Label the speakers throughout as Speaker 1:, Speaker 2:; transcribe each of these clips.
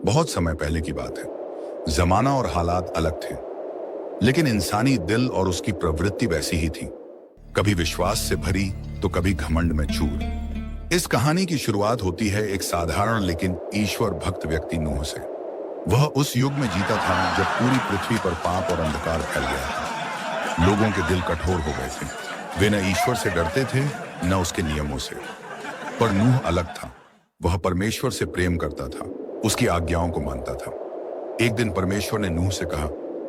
Speaker 1: बहुत समय पहले की बात है। जमाना और हालात अलग थे, लेकिन इंसानी दिल और उसकी प्रवृत्ति वैसी ही थी, कभी विश्वास से भरी तो कभी घमंड में चूर। इस कहानी की शुरुआत होती है एक साधारण लेकिन ईश्वर भक्त व्यक्ति नूह से। वह उस युग में जीता था जब पूरी पृथ्वी पर पाप और अंधकार फैल गया था। लोगों के दिल कठोर हो गए थे, वे न ईश्वर से डरते थे न उसके नियमों से। पर नूह अलग था। वह परमेश्वर से प्रेम करता था, उसकी आज्ञाओं को मानता था। एक दिन परमेश्वर ने नूह से कहा,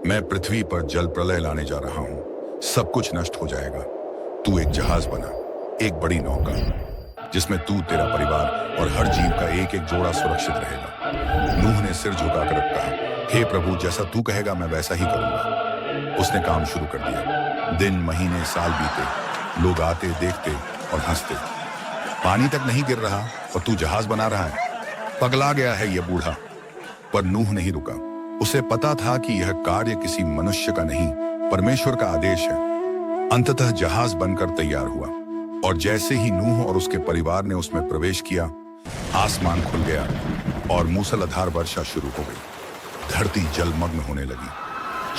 Speaker 1: मैं पृथ्वी पर जल प्रलय लाने जा रहा हूं, सब कुछ नष्ट हो जाएगा। तू एक जहाज बना, एक बड़ी नौका, जिसमें तू, तेरा परिवार और हर जीव का एक एक जोड़ा सुरक्षित रहेगा। नूह ने सिर झुकाकर कहा, हे प्रभु, जैसा तू कहेगा मैं वैसा ही करूंगा। उसने काम शुरू कर दिया। दिन, महीने, साल बीते। लोग आते, देखते और हंसते। पानी तक नहीं गिर रहा और तू जहाज बना रहा है, पगला गया है यह बूढ़ा। पर नूह नहीं रुका। उसे पता था कि यह कार्य किसी मनुष्य का नहीं, परमेश्वर का आदेश है। अंततः जहाज बनकर तैयार हुआ, और जैसे ही नूह और उसके परिवार ने उसमें प्रवेश किया, आसमान खुल गया और मूसलाधार वर्षा शुरू हो गई। धरती जलमग्न होने लगी।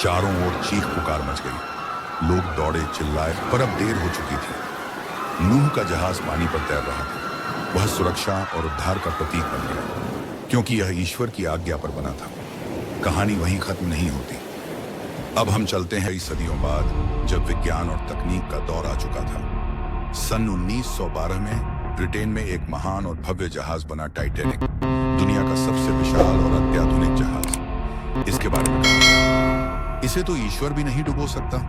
Speaker 1: चारों ओर चीख पुकार मच गई। लोग दौड़े, चिल्लाए, पर अब देर हो चुकी थी। नूह का जहाज पानी पर तैर रहा था। वह सुरक्षा और उद्धार का प्रतीक बन गया, क्योंकि यह ईश्वर की आज्ञा पर बना था। कहानी वहीं खत्म नहीं होती। अब हम चलते हैं कई सदियों बाद, जब विज्ञान और तकनीक का दौर आ चुका था। सन 1912 में ब्रिटेन में एक महान और भव्य जहाज बना, टाइटैनिक, दुनिया का सबसे विशाल और अत्याधुनिक जहाज। इसके बारे में कहा, इसे तो ईश्वर भी नहीं डुबो सकता।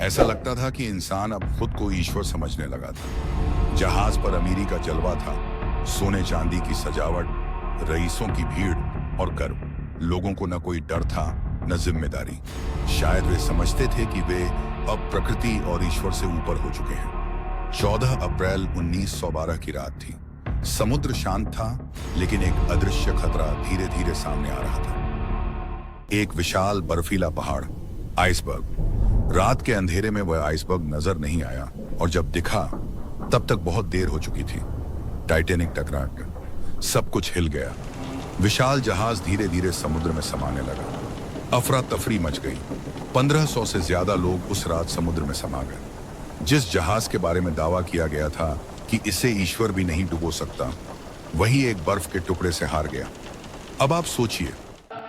Speaker 1: ऐसा लगता था कि इंसान अब खुद को ईश्वर समझने लगा था। जहाज पर अमीरी का जलवा था, सोने चांदी की सजावट, रईसों की भीड़ और गर्व। लोगों को न कोई डर था न जिम्मेदारी। शायद वे समझते थे कि वे अब प्रकृति और ईश्वर से ऊपर हो चुके हैं। 14 अप्रैल 1912 की रात थी। समुद्र शांत था, लेकिन एक अदृश्य खतरा धीरे धीरे सामने आ रहा था। एक विशाल बर्फीला पहाड़, आइसबर्ग। रात के अंधेरे में वह आइसबर्ग नजर नहीं आया, और जब दिखा तब तक बहुत देर हो चुकी थी। टाइटैनिक टकरा कर सब कुछ हिल गया। विशाल जहाज धीरे धीरे समुद्र में समाने लगा। अफरा तफरी मच गई। 1500 से ज्यादा लोग उस रात समुद्र में समा गए। जिस जहाज के बारे में दावा किया गया था कि इसे ईश्वर भी नहीं डुबो सकता, वही एक बर्फ के टुकड़े से हार गया। अब आप सोचिए,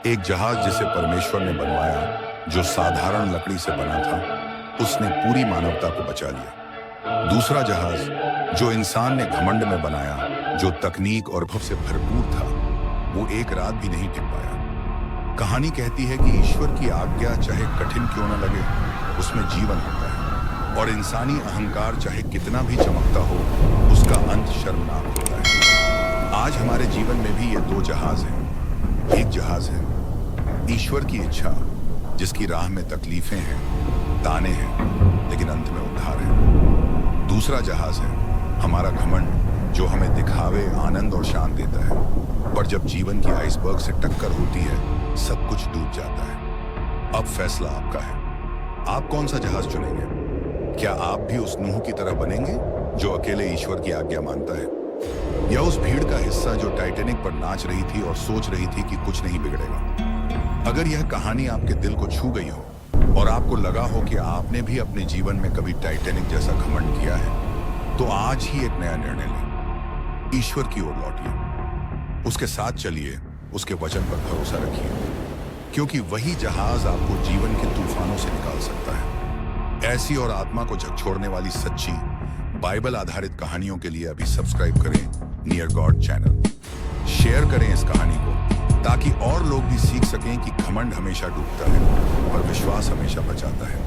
Speaker 1: एक जहाज जिसे परमेश्वर ने बनवाया, जो साधारण लकड़ी से बना था, उसने पूरी मानवता को बचा लिया। दूसरा जहाज जो इंसान ने घमंड में बनाया, जो तकनीक और भव से भरपूर था, वो एक रात भी नहीं टिक पाया। कहानी कहती है कि ईश्वर की आज्ञा चाहे कठिन क्यों न लगे, उसमें जीवन होता है, और इंसानी अहंकार चाहे कितना भी चमकता हो, उसका अंत शर्मनाक होता है। आज हमारे जीवन में भी ये दो जहाज हैं। एक जहाज है ईश्वर की इच्छा, जिसकी राह में तकलीफें हैं, ताने हैं, लेकिन अंत में उद्धार है। दूसरा जहाज है हमारा घमंड, जो हमें दिखावे, आनंद और शान देता है, पर जब जीवन की आइसबर्ग से टक्कर होती है, सब कुछ डूब जाता है। अब फैसला आपका है। आप कौन सा जहाज चुनेंगे? क्या आप भी उस नूह की तरह बनेंगे, जो अकेले ईश्वर की आज्ञा मानता है, या उस भीड़ का हिस्सा जो टाइटैनिक पर नाच रही थी और सोच रही थी कि कुछ नहीं बिगड़ेगा? अगर यह कहानी आपके दिल को छू गई हो और आपको लगा हो कि आपने भी अपने जीवन में कभी टाइटैनिक जैसा घमंड किया है, तो आज ही एक नया निर्णय लें। ईश्वर की ओर लौटिए, उसके साथ चलिए, उसके वचन पर भरोसा रखिए, क्योंकि वही जहाज आपको जीवन के तूफानों से निकाल सकता है। ऐसी और आत्मा को झकझोरने वाली सच्ची बाइबल आधारित कहानियों के लिए अभी सब्सक्राइब करें नियर गॉड चैनल। शेयर करें इस कहानी को, ताकि और लोग भी सीख सकें कि घमंड हमेशा डूबता है और विश्वास हमेशा बचाता है।